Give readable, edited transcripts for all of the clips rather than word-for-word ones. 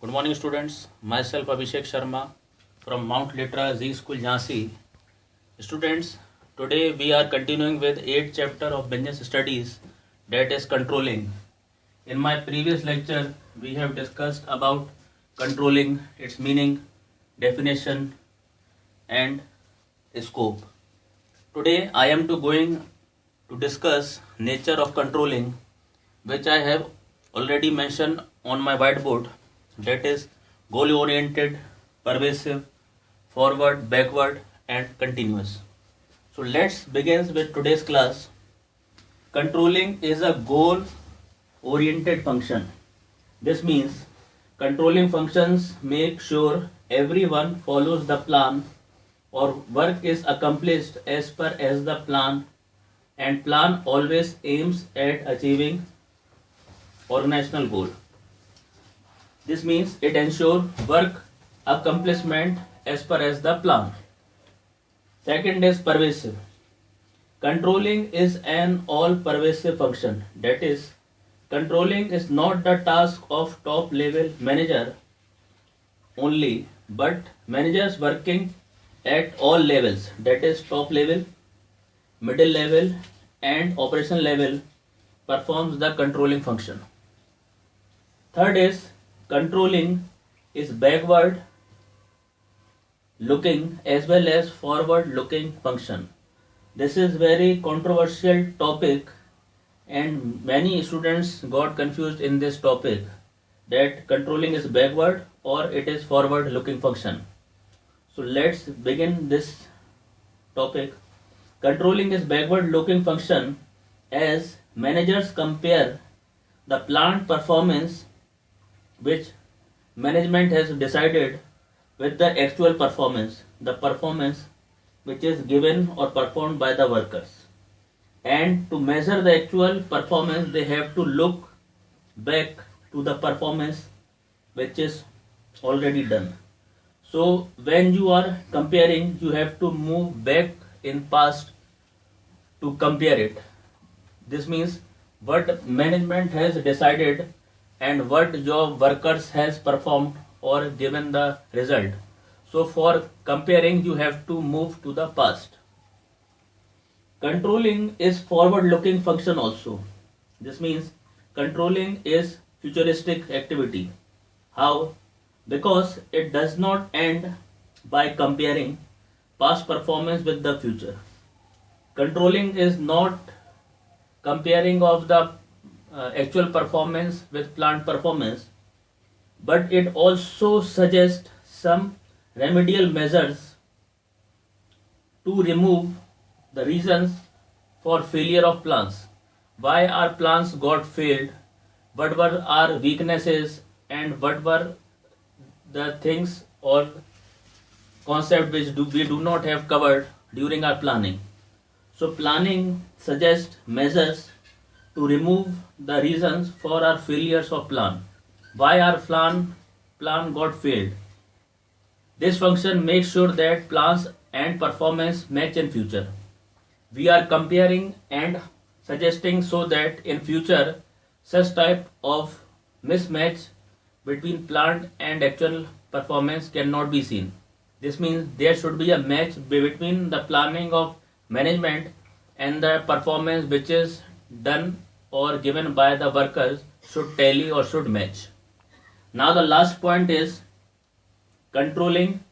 Good morning, students. Myself Abhishek Sharma from Mount Litra Z School, Jhansi. Students, today we are continuing with 8th chapter of business studies, that is controlling. In my previous lecture, we have discussed about controlling, its meaning, definition, and scope. Today I am going to discuss nature of controlling, which I have already mentioned on my whiteboard. That is goal oriented, pervasive, forward, backward, and continuous. So let's begin with today's class. Controlling is a goal oriented function. This means controlling functions make sure everyone follows the plan or work is accomplished as per as the plan, and plan always aims at achieving organizational goal. This means it ensures work accomplishment as per as the plan. Second is pervasive. Controlling is an all-pervasive function. That is, controlling is not the task of top-level manager only, but managers working at all levels. That is, top level, middle level, and operational level performs the controlling function. Third is controlling is backward looking as well as forward looking function. This is very controversial topic and many students got confused in this topic that controlling is backward or it is forward looking function. So let's begin this topic. Controlling is backward looking function as managers compare the plant performance which management has decided with the actual performance, the performance which is given or performed by the workers. And to measure the actual performance, they have to look back to the performance which is already done. So when you are comparing, you have to move back in past to compare it. This means what management has decided and what job workers has performed or given the result. So for comparing, you have to move to the past. Controlling is forward looking function also. This means controlling is futuristic activity. How? Because it does not end by comparing past performance with the future. Controlling is not comparing of the actual performance with planned performance, but it also suggests some remedial measures to remove the reasons for failure of plans. Why our plans got failed? What were our weaknesses and what were the things or concept which we do not have covered during our planning? So planning suggests measures to remove the reasons for our failures of plan. Why our plan got failed? This function makes sure that plans and performance match in future. We are comparing and suggesting so that in future such type of mismatch between planned and actual performance cannot be seen. This means there should be a match between the planning of management and the performance which is done or given by the workers should tally or should match. Now the last point is controlling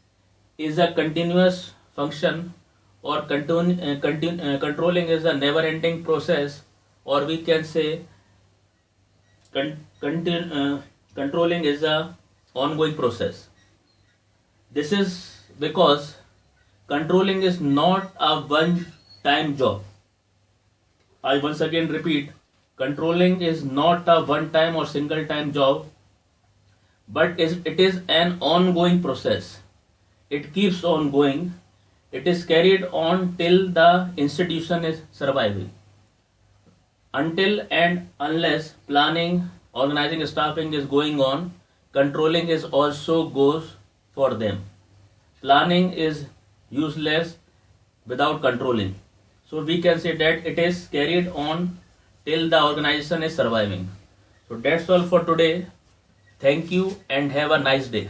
is a continuous function or controlling is a never ending process, or we can say controlling is a ongoing process. This is because controlling is not a one time job. I once again repeat, controlling is not a one time or single time job, but it is an ongoing process. It keeps on going. It is carried on till the institution is surviving. Until and unless planning, organizing, staffing is going on, controlling is also goes for them. Planning is useless without controlling. So we can say that it is carried on till the organization is surviving. So that's all for today. Thank you and have a nice day.